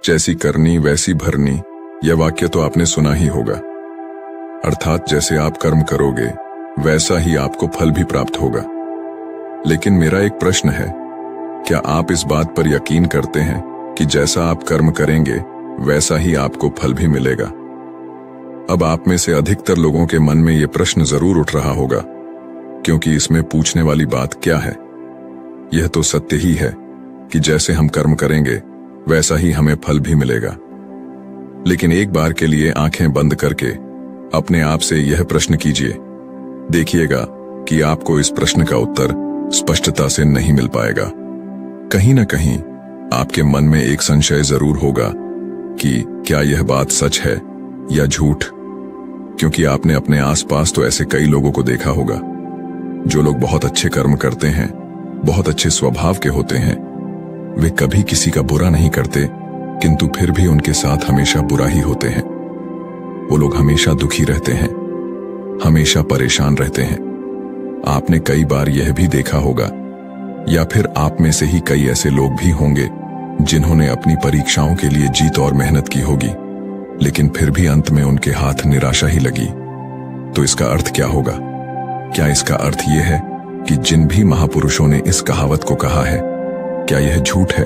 जैसी करनी वैसी भरनी, यह वाक्य तो आपने सुना ही होगा। अर्थात जैसे आप कर्म करोगे वैसा ही आपको फल भी प्राप्त होगा। लेकिन मेरा एक प्रश्न है, क्या आप इस बात पर यकीन करते हैं कि जैसा आप कर्म करेंगे वैसा ही आपको फल भी मिलेगा? अब आप में से अधिकतर लोगों के मन में यह प्रश्न जरूर उठ रहा होगा, क्योंकि इसमें पूछने वाली बात क्या है? यह तो सत्य ही है कि जैसे हम कर्म करेंगे वैसा ही हमें फल भी मिलेगा। लेकिन एक बार के लिए आंखें बंद करके अपने आप से यह प्रश्न कीजिए, देखिएगा कि आपको इस प्रश्न का उत्तर स्पष्टता से नहीं मिल पाएगा। कहीं ना कहीं आपके मन में एक संशय जरूर होगा कि क्या यह बात सच है या झूठ, क्योंकि आपने अपने आसपास तो ऐसे कई लोगों को देखा होगा जो लोग बहुत अच्छे कर्म करते हैं, बहुत अच्छे स्वभाव के होते हैं। वे कभी किसी का बुरा नहीं करते, किंतु फिर भी उनके साथ हमेशा बुरा ही होते हैं। वो लोग हमेशा दुखी रहते हैं, हमेशा परेशान रहते हैं। आपने कई बार यह भी देखा होगा, या फिर आप में से ही कई ऐसे लोग भी होंगे जिन्होंने अपनी परीक्षाओं के लिए जीत और मेहनत की होगी, लेकिन फिर भी अंत में उनके हाथ निराशा ही लगी। तो इसका अर्थ क्या होगा? क्या इसका अर्थ यह है कि जिन भी महापुरुषों ने इस कहावत को कहा है, क्या यह झूठ है?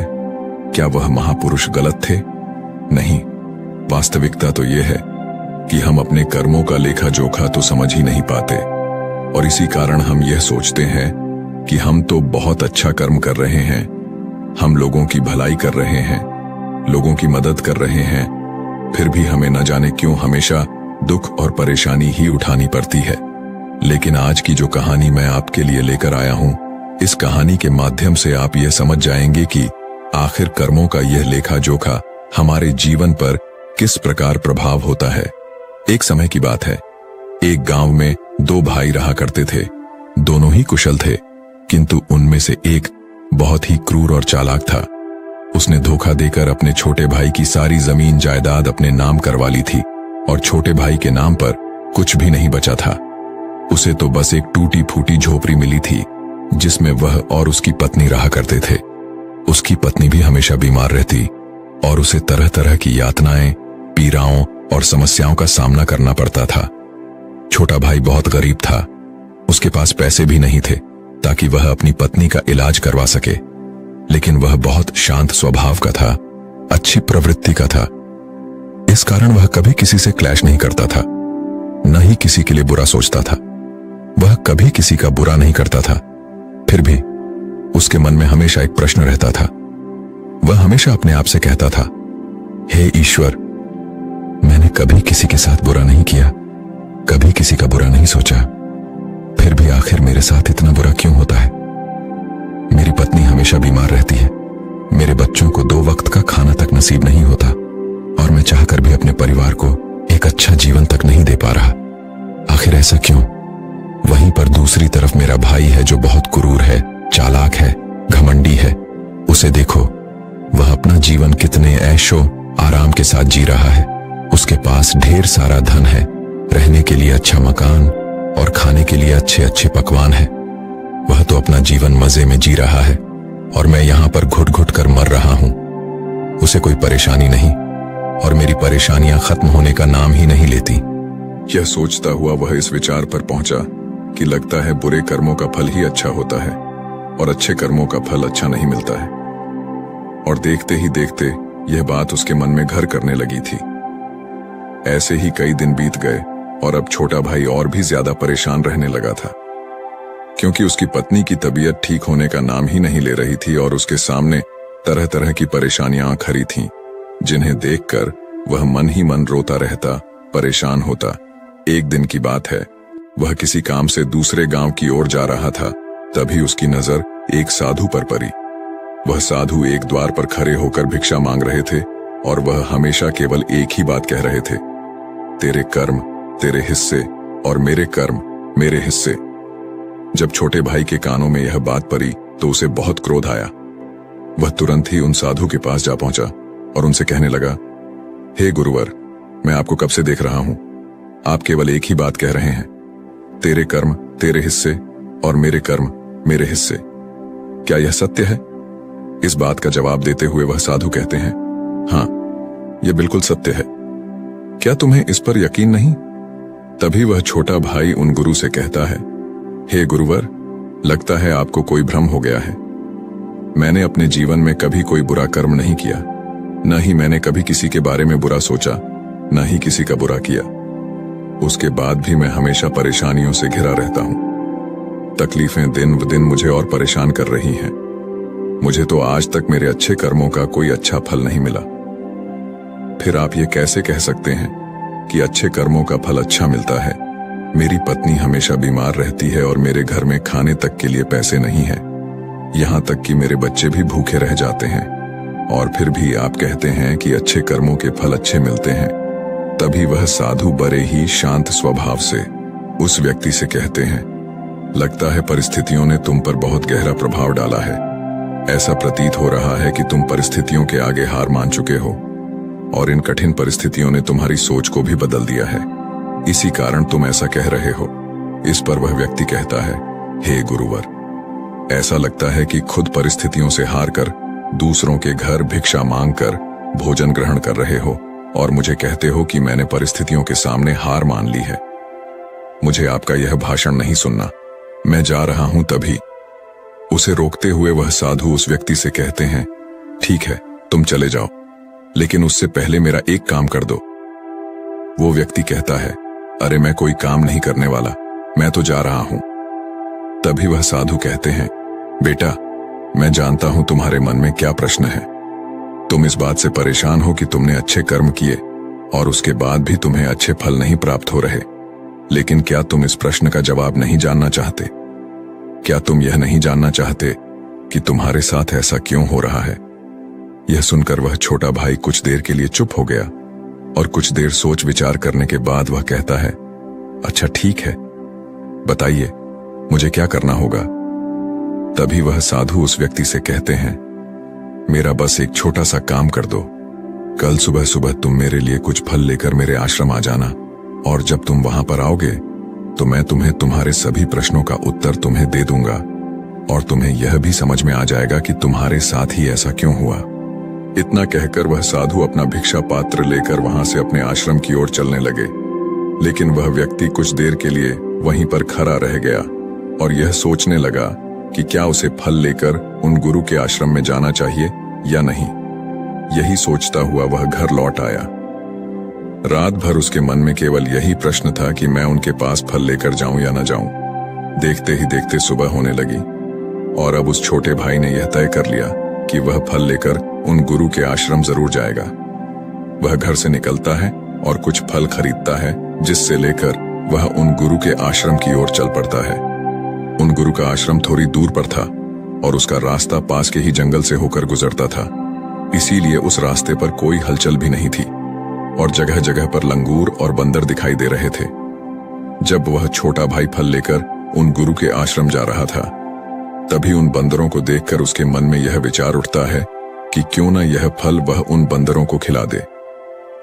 क्या वह महापुरुष गलत थे? नहीं, वास्तविकता तो यह है कि हम अपने कर्मों का लेखा जोखा तो समझ ही नहीं पाते, और इसी कारण हम यह सोचते हैं कि हम तो बहुत अच्छा कर्म कर रहे हैं, हम लोगों की भलाई कर रहे हैं, लोगों की मदद कर रहे हैं, फिर भी हमें न जाने क्यों हमेशा दुख और परेशानी ही उठानी पड़ती है। लेकिन आज की जो कहानी मैं आपके लिए लेकर आया हूं, इस कहानी के माध्यम से आप यह समझ जाएंगे कि आखिर कर्मों का यह लेखा जोखा हमारे जीवन पर किस प्रकार प्रभाव होता है। एक समय की बात है, एक गांव में दो भाई रहा करते थे। दोनों ही कुशल थे, किंतु उनमें से एक बहुत ही क्रूर और चालाक था। उसने धोखा देकर अपने छोटे भाई की सारी जमीन जायदाद अपने नाम करवा ली थी, और छोटे भाई के नाम पर कुछ भी नहीं बचा था। उसे तो बस एक टूटी फूटी झोपड़ी मिली थी, जिसमें वह और उसकी पत्नी रहा करते थे। उसकी पत्नी भी हमेशा बीमार रहती और उसे तरह तरह की यातनाएं, पीड़ाओं और समस्याओं का सामना करना पड़ता था। छोटा भाई बहुत गरीब था, उसके पास पैसे भी नहीं थे ताकि वह अपनी पत्नी का इलाज करवा सके, लेकिन वह बहुत शांत स्वभाव का था, अच्छी प्रवृत्ति का था। इस कारण वह कभी किसी से क्लैश नहीं करता था, न ही किसी के लिए बुरा सोचता था। वह कभी किसी का बुरा नहीं करता था। फिर भी उसके मन में हमेशा एक प्रश्न रहता था। वह हमेशा अपने आप से कहता था, हे ईश्वर, मैंने कभी किसी के साथ बुरा नहीं किया, कभी किसी का बुरा नहीं सोचा, फिर भी आखिर मेरे साथ इतना बुरा क्यों होता है? मेरी पत्नी हमेशा बीमार रहती है, मेरे बच्चों को 2 वक्त का खाना तक नसीब नहीं होता, और मैं चाहकर भी अपने परिवार को एक अच्छा जीवन तक नहीं दे पा रहा। आखिर ऐसा क्यों? वहीं पर दूसरी तरफ मेरा भाई है जो बहुत क्रूर है, चालाक है, घमंडी है। उसे देखो, वह अपना जीवन कितने ऐशो आराम के साथ जी रहा है। उसके पास ढेर सारा धन है, रहने के लिए अच्छा मकान और खाने के लिए अच्छे अच्छे पकवान है। वह तो अपना जीवन मजे में जी रहा है, और मैं यहां पर घुट घुट कर मर रहा हूं। उसे कोई परेशानी नहीं, और मेरी परेशानियां खत्म होने का नाम ही नहीं लेती। यह सोचता हुआ वह इस विचार पर पहुंचा कि लगता है बुरे कर्मों का फल ही अच्छा होता है और अच्छे कर्मों का फल अच्छा नहीं मिलता है। और देखते ही देखते यह बात उसके मन में घर करने लगी थी। ऐसे ही कई दिन बीत गए, और अब छोटा भाई और भी ज्यादा परेशान रहने लगा था, क्योंकि उसकी पत्नी की तबीयत ठीक होने का नाम ही नहीं ले रही थी, और उसके सामने तरह तरह की परेशानियां खड़ी थीं, जिन्हें देखकर वह मन ही मन रोता रहता, परेशान होता। एक दिन की बात है, वह किसी काम से दूसरे गांव की ओर जा रहा था। तभी उसकी नजर एक साधु पर पड़ी। वह साधु एक द्वार पर खड़े होकर भिक्षा मांग रहे थे, और वह हमेशा केवल एक ही बात कह रहे थे, तेरे कर्म तेरे हिस्से और मेरे कर्म मेरे हिस्से। जब छोटे भाई के कानों में यह बात पड़ी तो उसे बहुत क्रोध आया। वह तुरंत ही उन साधु के पास जा पहुंचा और उनसे कहने लगा, हे गुरुवर, मैं आपको कब से देख रहा हूं, आप केवल एक ही बात कह रहे हैं, तेरे कर्म तेरे हिस्से और मेरे कर्म मेरे हिस्से। क्या यह सत्य है? इस बात का जवाब देते हुए वह साधु कहते हैं, हाँ, यह बिल्कुल सत्य है। क्या तुम्हें इस पर यकीन नहीं? तभी वह छोटा भाई उन गुरु से कहता है, हे गुरुवर, लगता है आपको कोई भ्रम हो गया है। मैंने अपने जीवन में कभी कोई बुरा कर्म नहीं किया, न ही मैंने कभी किसी के बारे में बुरा सोचा, न ही किसी का बुरा किया। उसके बाद भी मैं हमेशा परेशानियों से घिरा रहता हूं। तकलीफें दिन ब दिन मुझे और परेशान कर रही हैं। मुझे तो आज तक मेरे अच्छे कर्मों का कोई अच्छा फल नहीं मिला। फिर आप ये कैसे कह सकते हैं कि अच्छे कर्मों का फल अच्छा मिलता है? मेरी पत्नी हमेशा बीमार रहती है और मेरे घर में खाने तक के लिए पैसे नहीं है। यहाँ तक कि मेरे बच्चे भी भूखे रह जाते हैं, और फिर भी आप कहते हैं कि अच्छे कर्मों के फल अच्छे मिलते हैं। तभी वह साधु बड़े ही शांत स्वभाव से उस व्यक्ति से कहते हैं, लगता है परिस्थितियों ने तुम पर बहुत गहरा प्रभाव डाला है। ऐसा प्रतीत हो रहा है कि तुम परिस्थितियों के आगे हार मान चुके हो, और इन कठिन परिस्थितियों ने तुम्हारी सोच को भी बदल दिया है। इसी कारण तुम ऐसा कह रहे हो। इस पर वह व्यक्ति कहता है, हे गुरुवर, ऐसा लगता है कि खुद परिस्थितियों से हार कर दूसरों के घर भिक्षा मांगकर भोजन ग्रहण कर रहे हो, और मुझे कहते हो कि मैंने परिस्थितियों के सामने हार मान ली है। मुझे आपका यह भाषण नहीं सुनना, मैं जा रहा हूं। तभी उसे रोकते हुए वह साधु उस व्यक्ति से कहते हैं, ठीक है, तुम चले जाओ, लेकिन उससे पहले मेरा एक काम कर दो। वो व्यक्ति कहता है, अरे मैं कोई काम नहीं करने वाला, मैं तो जा रहा हूं। तभी वह साधु कहते हैं, बेटा, मैं जानता हूं तुम्हारे मन में क्या प्रश्न है। तुम इस बात से परेशान हो कि तुमने अच्छे कर्म किए और उसके बाद भी तुम्हें अच्छे फल नहीं प्राप्त हो रहे। लेकिन क्या तुम इस प्रश्न का जवाब नहीं जानना चाहते? क्या तुम यह नहीं जानना चाहते कि तुम्हारे साथ ऐसा क्यों हो रहा है? यह सुनकर वह छोटा भाई कुछ देर के लिए चुप हो गया, और कुछ देर सोच विचार करने के बाद वह कहता है, अच्छा ठीक है, बताइए मुझे क्या करना होगा। तभी वह साधु उस व्यक्ति से कहते हैं, मेरा बस एक छोटा सा काम कर दो। कल सुबह सुबह तुम मेरे लिए कुछ फल लेकर मेरे आश्रम आ जाना, और जब तुम वहां पर आओगे तो मैं तुम्हें तुम्हारे सभी प्रश्नों का उत्तर तुम्हें दे दूंगा, और तुम्हें यह भी समझ में आ जाएगा कि तुम्हारे साथ ही ऐसा क्यों हुआ। इतना कहकर वह साधु अपना भिक्षा पात्र लेकर वहां से अपने आश्रम की ओर चलने लगे। लेकिन वह व्यक्ति कुछ देर के लिए वहीं पर खड़ा रह गया और यह सोचने लगा कि क्या उसे फल लेकर उन गुरु के आश्रम में जाना चाहिए या नहीं। यही सोचता हुआ वह घर लौट आया। रात भर उसके मन में केवल यही प्रश्न था कि मैं उनके पास फल लेकर जाऊं या न जाऊं। देखते ही देखते सुबह होने लगी, और अब उस छोटे भाई ने यह तय कर लिया कि वह फल लेकर उन गुरु के आश्रम जरूर जाएगा। वह घर से निकलता है और कुछ फल खरीदता है, जिससे लेकर वह उन गुरु के आश्रम की ओर चल पड़ता है। उन गुरु का आश्रम थोड़ी दूर पर था और उसका रास्ता पास के ही जंगल से होकर गुजरता था, इसीलिए उस रास्ते पर कोई हलचल भी नहीं थी और जगह जगह पर लंगूर और बंदर दिखाई दे रहे थे। जब वह छोटा भाई फल लेकर उन गुरु के आश्रम जा रहा था, तभी उन बंदरों को देखकर उसके मन में यह विचार उठता है कि क्यों न यह फल वह उन बंदरों को खिला दे।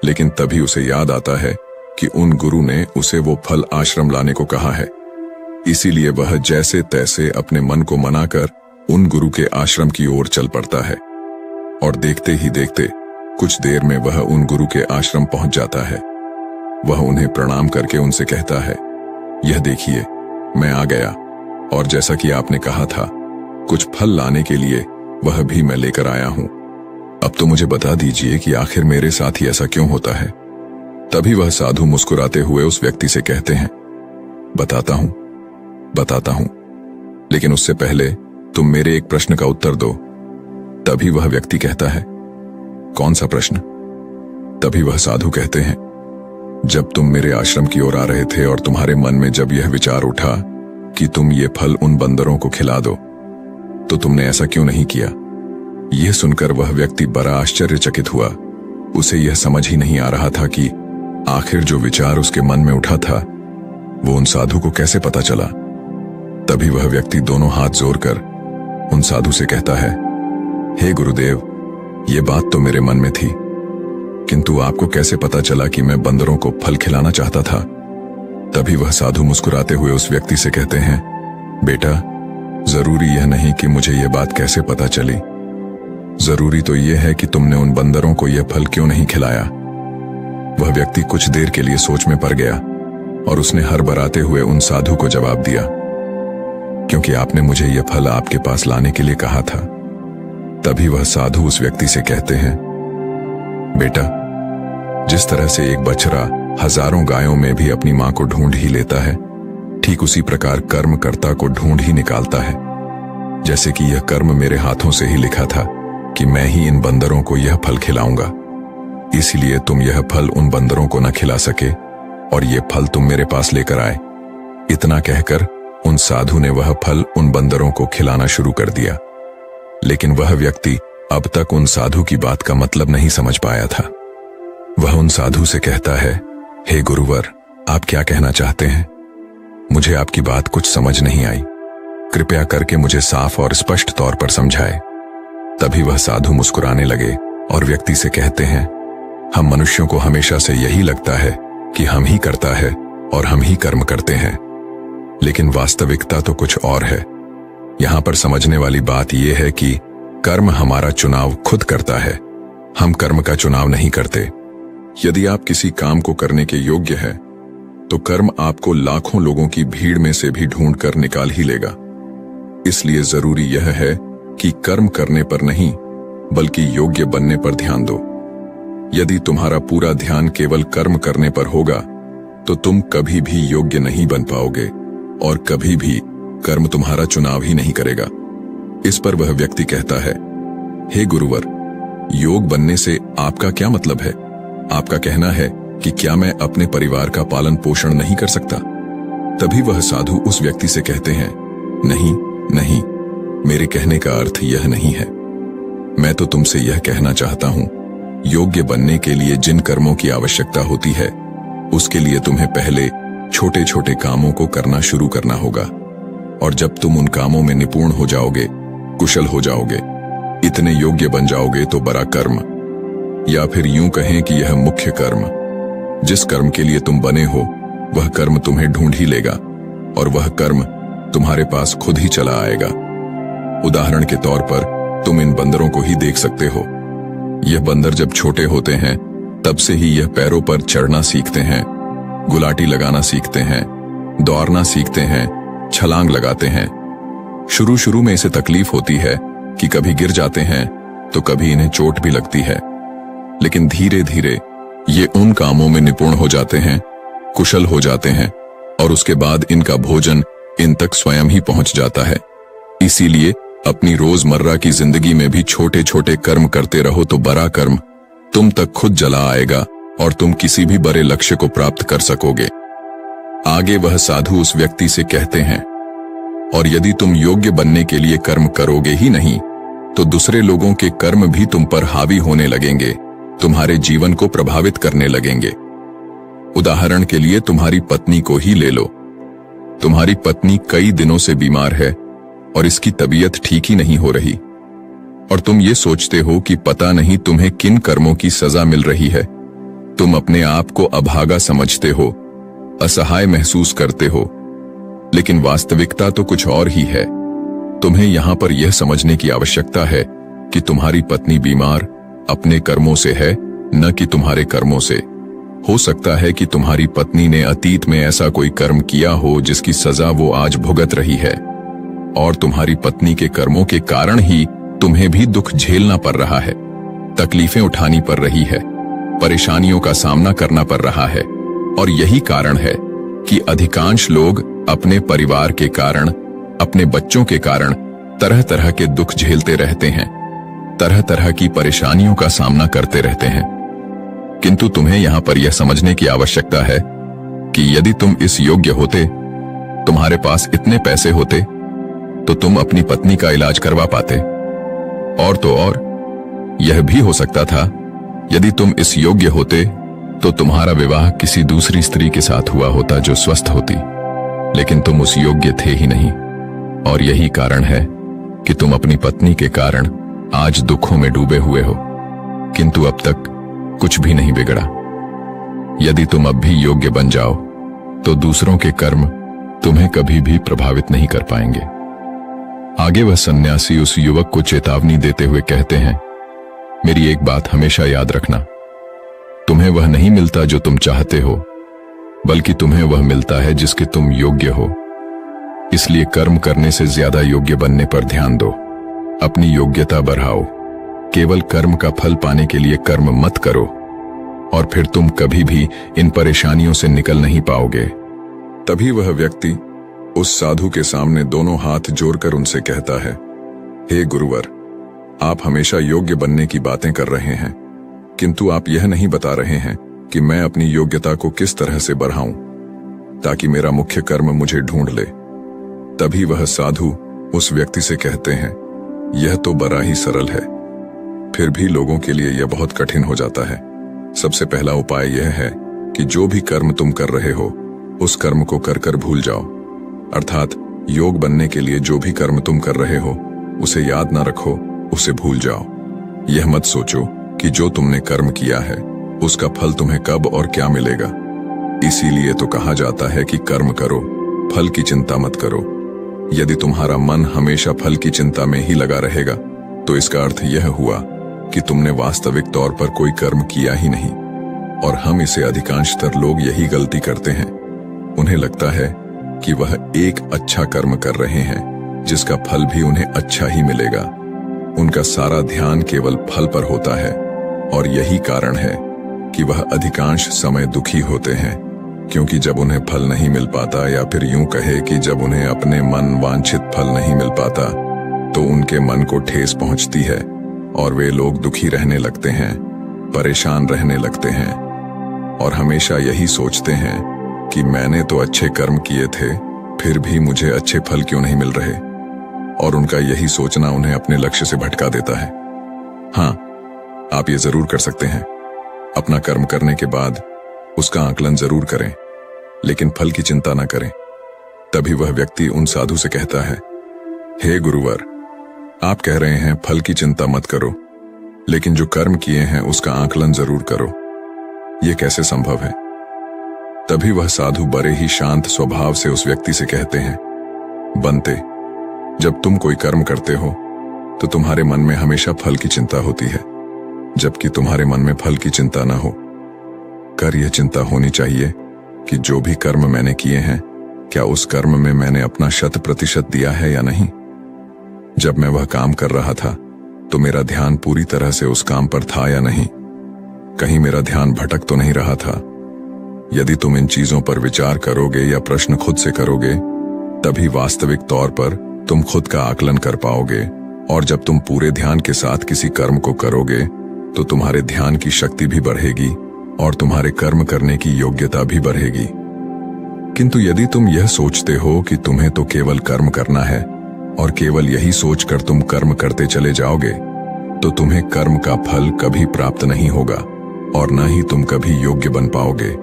लेकिन तभी उसे याद आता है कि उन गुरु ने उसे वो फल आश्रम लाने को कहा है, इसीलिए वह जैसे तैसे अपने मन को मनाकर उन गुरु के आश्रम की ओर चल पड़ता है। और देखते ही देखते कुछ देर में वह उन गुरु के आश्रम पहुंच जाता है। वह उन्हें प्रणाम करके उनसे कहता है, यह देखिए, मैं आ गया, और जैसा कि आपने कहा था कुछ फल लाने के लिए वह भी मैं लेकर आया हूं। अब तो मुझे बता दीजिए कि आखिर मेरे साथ ही ऐसा क्यों होता है। तभी वह साधु मुस्कुराते हुए उस व्यक्ति से कहते हैं, बताता हूं, लेकिन उससे पहले तुम मेरे एक प्रश्न का उत्तर दो। तभी वह व्यक्ति कहता है, कौन सा प्रश्न? तभी वह साधु कहते हैं, जब तुम मेरे आश्रम की ओर आ रहे थे और तुम्हारे मन में जब यह विचार उठा कि तुम ये फल उन बंदरों को खिला दो, तो तुमने ऐसा क्यों नहीं किया? यह सुनकर वह व्यक्ति बड़ा आश्चर्यचकित हुआ। उसे यह समझ ही नहीं आ रहा था कि आखिर जो विचार उसके मन में उठा था वो उन साधु को कैसे पता चला। तभी वह व्यक्ति दोनों हाथ जोड़कर उन साधु से कहता है, हे गुरुदेव, ये बात तो मेरे मन में थी, किंतु आपको कैसे पता चला कि मैं बंदरों को फल खिलाना चाहता था? तभी वह साधु मुस्कुराते हुए उस व्यक्ति से कहते हैं, बेटा, जरूरी यह नहीं कि मुझे यह बात कैसे पता चली, जरूरी तो यह है कि तुमने उन बंदरों को यह फल क्यों नहीं खिलाया। वह व्यक्ति कुछ देर के लिए सोच में पड़ गया और उसने हड़बड़ाते हुए उन साधु को जवाब दिया, क्योंकि आपने मुझे यह फल आपके पास लाने के लिए कहा था। तभी वह साधु उस व्यक्ति से कहते हैं, बेटा, जिस तरह से एक बछड़ा हजारों गायों में भी अपनी मां को ढूंढ ही लेता है, ठीक उसी प्रकार कर्मकर्ता को ढूंढ ही निकालता है। जैसे कि यह कर्म मेरे हाथों से ही लिखा था कि मैं ही इन बंदरों को यह फल खिलाऊंगा, इसलिए तुम यह फल उन बंदरों को न खिला सके और ये फल तुम मेरे पास लेकर आए। इतना कहकर उन साधु ने वह फल उन बंदरों को खिलाना शुरू कर दिया। लेकिन वह व्यक्ति अब तक उन साधु की बात का मतलब नहीं समझ पाया था। वह उन साधु से कहता है, हे गुरुवर, आप क्या कहना चाहते हैं? मुझे आपकी बात कुछ समझ नहीं आई, कृपया करके मुझे साफ और स्पष्ट तौर पर समझाए। तभी वह साधु मुस्कुराने लगे और व्यक्ति से कहते हैं, हम मनुष्यों को हमेशा से यही लगता है कि हम ही करता है और हम ही कर्म करते हैं, लेकिन वास्तविकता तो कुछ और है। यहां पर समझने वाली बात यह है कि कर्म हमारा चुनाव खुद करता है, हम कर्म का चुनाव नहीं करते। यदि आप किसी काम को करने के योग्य हैं, तो कर्म आपको लाखों लोगों की भीड़ में से भी ढूंढ कर निकाल ही लेगा। इसलिए जरूरी यह है कि कर्म करने पर नहीं, बल्कि योग्य बनने पर ध्यान दो। यदि तुम्हारा पूरा ध्यान केवल कर्म करने पर होगा, तो तुम कभी भी योग्य नहीं बन पाओगे और कभी भी कर्म तुम्हारा चुनाव ही नहीं करेगा। इस पर वह व्यक्ति कहता है, हे गुरुवर, योग बनने से आपका क्या मतलब है? आपका कहना है कि क्या मैं अपने परिवार का पालन पोषण नहीं कर सकता? तभी वह साधु उस व्यक्ति से कहते हैं, नहीं नहीं, मेरे कहने का अर्थ यह नहीं है। मैं तो तुमसे यह कहना चाहता हूं, योग्य बनने के लिए जिन कर्मों की आवश्यकता होती है, उसके लिए तुम्हें पहले छोटे छोटे कामों को करना शुरू करना होगा, और जब तुम उन कामों में निपुण हो जाओगे, कुशल हो जाओगे, इतने योग्य बन जाओगे, तो बड़ा कर्म, या फिर यूं कहें कि यह मुख्य कर्म, जिस कर्म के लिए तुम बने हो, वह कर्म तुम्हें ढूंढ ही लेगा और वह कर्म तुम्हारे पास खुद ही चला आएगा। उदाहरण के तौर पर तुम इन बंदरों को ही देख सकते हो। यह बंदर जब छोटे होते हैं, तब से ही यह पैरों पर चढ़ना सीखते हैं, गुलाटी लगाना सीखते हैं, दौड़ना सीखते हैं, छलांग लगाते हैं। शुरू शुरू में इसे तकलीफ होती है कि कभी गिर जाते हैं तो कभी इन्हें चोट भी लगती है, लेकिन धीरे धीरे ये उन कामों में निपुण हो जाते हैं, कुशल हो जाते हैं, और उसके बाद इनका भोजन इन तक स्वयं ही पहुंच जाता है। इसीलिए अपनी रोजमर्रा की जिंदगी में भी छोटे छोटे कर्म करते रहो, तो बड़ा कर्म तुम तक खुद जला आएगा और तुम किसी भी बड़े लक्ष्य को प्राप्त कर सकोगे। आगे वह साधु उस व्यक्ति से कहते हैं, और यदि तुम योग्य बनने के लिए कर्म करोगे ही नहीं, तो दूसरे लोगों के कर्म भी तुम पर हावी होने लगेंगे, तुम्हारे जीवन को प्रभावित करने लगेंगे। उदाहरण के लिए तुम्हारी पत्नी को ही ले लो। तुम्हारी पत्नी कई दिनों से बीमार है और इसकी तबीयत ठीक ही नहीं हो रही, और तुम ये सोचते हो कि पता नहीं तुम्हें किन कर्मों की सजा मिल रही है। तुम अपने आप को अभागा समझते हो, असहाय महसूस करते हो, लेकिन वास्तविकता तो कुछ और ही है। तुम्हें यहां पर यह समझने की आवश्यकता है कि तुम्हारी पत्नी बीमार अपने कर्मों से है, न कि तुम्हारे कर्मों से। हो सकता है कि तुम्हारी पत्नी ने अतीत में ऐसा कोई कर्म किया हो जिसकी सजा वो आज भुगत रही है, और तुम्हारी पत्नी के कर्मों के कारण ही तुम्हें भी दुख झेलना पड़ रहा है, तकलीफें उठानी पड़ रही है, परेशानियों का सामना करना पड़ रहा है। और यही कारण है कि अधिकांश लोग अपने परिवार के कारण, अपने बच्चों के कारण तरह तरह के दुख झेलते रहते हैं, तरह तरह की परेशानियों का सामना करते रहते हैं। किंतु तुम्हें यहां पर यह समझने की आवश्यकता है कि यदि तुम इस योग्य होते, तुम्हारे पास इतने पैसे होते, तो तुम अपनी पत्नी का इलाज करवा पाते। और तो और यह भी हो सकता था, यदि तुम इस योग्य होते तो तुम्हारा विवाह किसी दूसरी स्त्री के साथ हुआ होता जो स्वस्थ होती, लेकिन तुम उस योग्य थे ही नहीं, और यही कारण है कि तुम अपनी पत्नी के कारण आज दुखों में डूबे हुए हो। किंतु अब तक कुछ भी नहीं बिगड़ा। यदि तुम अब भी योग्य बन जाओ, तो दूसरों के कर्म तुम्हें कभी भी प्रभावित नहीं कर पाएंगे। आगे वह सन्यासी उस युवक को चेतावनी देते हुए कहते हैं, मेरी एक बात हमेशा याद रखना, तुम्हें वह नहीं मिलता जो तुम चाहते हो, बल्कि तुम्हें वह मिलता है जिसके तुम योग्य हो। इसलिए कर्म करने से ज्यादा योग्य बनने पर ध्यान दो, अपनी योग्यता बढ़ाओ। केवल कर्म का फल पाने के लिए कर्म मत करो, और फिर तुम कभी भी इन परेशानियों से निकल नहीं पाओगे। तभी वह व्यक्ति उस साधु के सामने दोनों हाथ जोड़कर उनसे कहता है, हे गुरुवर, आप हमेशा योग्य बनने की बातें कर रहे हैं, किंतु आप यह नहीं बता रहे हैं कि मैं अपनी योग्यता को किस तरह से बढ़ाऊं ताकि मेरा मुख्य कर्म मुझे ढूंढ ले। तभी वह साधु उस व्यक्ति से कहते हैं, यह तो बड़ा ही सरल है, फिर भी लोगों के लिए यह बहुत कठिन हो जाता है। सबसे पहला उपाय यह है कि जो भी कर्म तुम कर रहे हो उस कर्म को कर कर भूल जाओ। अर्थात योग बनने के लिए जो भी कर्म तुम कर रहे हो उसे याद ना रखो, उसे भूल जाओ। यह मत सोचो कि जो तुमने कर्म किया है उसका फल तुम्हें कब और क्या मिलेगा। इसीलिए तो कहा जाता है कि कर्म करो, फल की चिंता मत करो। यदि तुम्हारा मन हमेशा फल की चिंता में ही लगा रहेगा तो इसका अर्थ यह हुआ कि तुमने वास्तविक तौर पर कोई कर्म किया ही नहीं। और हम इसे अधिकांशतर लोग यही गलती करते हैं। उन्हें लगता है कि वह एक अच्छा कर्म कर रहे हैं जिसका फल भी उन्हें अच्छा ही मिलेगा। उनका सारा ध्यान केवल फल पर होता है, और यही कारण है कि वह अधिकांश समय दुखी होते हैं, क्योंकि जब उन्हें फल नहीं मिल पाता, या फिर यूं कहे कि जब उन्हें अपने मन वांछित फल नहीं मिल पाता, तो उनके मन को ठेस पहुंचती है और वे लोग दुखी रहने लगते हैं, परेशान रहने लगते हैं, और हमेशा यही सोचते हैं कि मैंने तो अच्छे कर्म किए थे, फिर भी मुझे अच्छे फल क्यों नहीं मिल रहे। और उनका यही सोचना उन्हें अपने लक्ष्य से भटका देता है। हाँ, आप ये जरूर कर सकते हैं, अपना कर्म करने के बाद उसका आकलन जरूर करें, लेकिन फल की चिंता न करें। तभी वह व्यक्ति उन साधु से कहता है, हे गुरुवर, आप कह रहे हैं फल की चिंता मत करो, लेकिन जो कर्म किए हैं उसका आकलन जरूर करो। यह कैसे संभव है? तभी वह साधु बड़े ही शांत स्वभाव से उस व्यक्ति से कहते हैं, बनते, जब तुम कोई कर्म करते हो तो तुम्हारे मन में हमेशा फल की चिंता होती है, जबकि तुम्हारे मन में फल की चिंता ना हो। कर यह चिंता होनी चाहिए कि जो भी कर्म मैंने किए हैं, क्या उस कर्म में मैंने अपना 100% दिया है या नहीं। जब मैं वह काम कर रहा था तो मेरा ध्यान पूरी तरह से उस काम पर था या नहीं, कहीं मेरा ध्यान भटक तो नहीं रहा था। यदि तुम इन चीजों पर विचार करोगे या प्रश्न खुद से करोगे, तभी वास्तविक तौर पर तुम खुद का आकलन कर पाओगे। और जब तुम पूरे ध्यान के साथ किसी कर्म को करोगे तो तुम्हारे ध्यान की शक्ति भी बढ़ेगी और तुम्हारे कर्म करने की योग्यता भी बढ़ेगी। किंतु यदि तुम यह सोचते हो कि तुम्हें तो केवल कर्म करना है और केवल यही सोचकर तुम कर्म करते चले जाओगे, तो तुम्हें कर्म का फल कभी प्राप्त नहीं होगा और न ही तुम कभी योग्य बन पाओगे।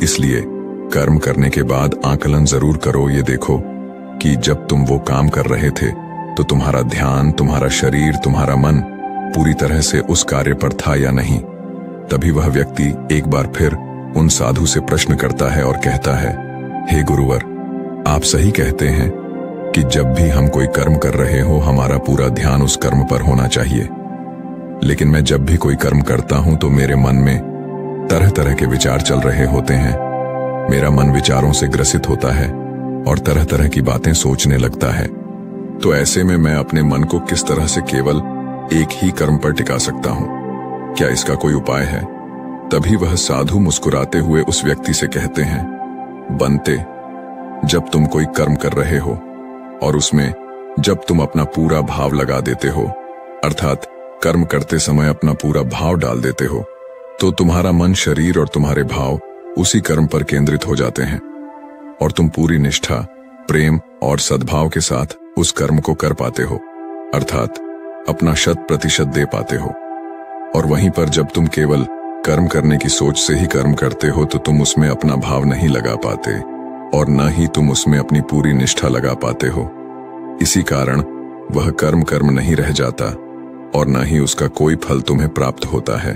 इसलिए कर्म करने के बाद आकलन जरूर करो। ये देखो कि जब तुम वो काम कर रहे थे तो तुम्हारा ध्यान, तुम्हारा शरीर, तुम्हारा मन पूरी तरह से उस कार्य पर था या नहीं। तभी वह व्यक्ति एक बार फिर उन साधु से प्रश्न करता है और कहता है, हे गुरुवर, आप सही कहते हैं कि जब भी हम कोई कर्म कर रहे हो हमारा पूरा ध्यान उस कर्म पर होना चाहिए, लेकिन मैं जब भी कोई कर्म करता हूं तो मेरे मन में तरह तरह के विचार चल रहे होते हैं। मेरा मन विचारों से ग्रसित होता है और तरह तरह की बातें सोचने लगता है। तो ऐसे में मैं अपने मन को किस तरह से केवल एक ही कर्म पर टिका सकता हूं? क्या इसका कोई उपाय है? तभी वह साधु मुस्कुराते हुए उस व्यक्ति से कहते हैं, बनते, जब तुम कोई कर्म कर रहे हो और उसमें जब तुम अपना पूरा भाव लगा देते हो, अर्थात कर्म करते समय अपना पूरा भाव डाल देते हो, तो तुम्हारा मन, शरीर और तुम्हारे भाव उसी कर्म पर केंद्रित हो जाते हैं और तुम पूरी निष्ठा, प्रेम और सद्भाव के साथ उस कर्म को कर पाते हो, अर्थात अपना 100% दे पाते हो। और वहीं पर जब तुम केवल कर्म करने की सोच से ही कर्म करते हो तो तुम उसमें अपना भाव नहीं लगा पाते और न ही तुम उसमें अपनी पूरी निष्ठा लगा पाते हो। इसी कारण वह कर्म कर्म नहीं रह जाता और न ही उसका कोई फल तुम्हें प्राप्त होता है।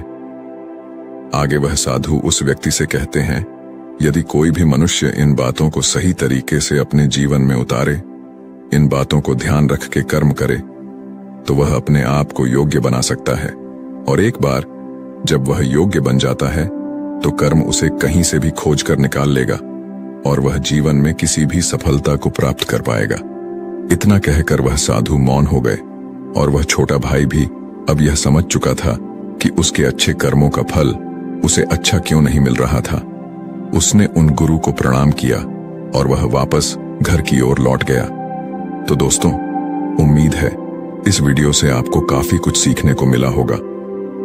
आगे वह साधु उस व्यक्ति से कहते हैं, यदि कोई भी मनुष्य इन बातों को सही तरीके से अपने जीवन में उतारे, इन बातों को ध्यान रख के कर्म करे, तो वह अपने आप को योग्य बना सकता है। और एक बार जब वह योग्य बन जाता है तो कर्म उसे कहीं से भी खोज कर निकाल लेगा और वह जीवन में किसी भी सफलता को प्राप्त कर पाएगा। इतना कहकर वह साधु मौन हो गए और वह छोटा भाई भी अब यह समझ चुका था कि उसके अच्छे कर्मों का फल उसे अच्छा क्यों नहीं मिल रहा था। उसने उन गुरु को प्रणाम किया और वह वापस घर की ओर लौट गया। तो दोस्तों, उम्मीद है इस वीडियो से आपको काफी कुछ सीखने को मिला होगा,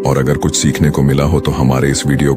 और अगर कुछ सीखने को मिला हो तो हमारे इस वीडियो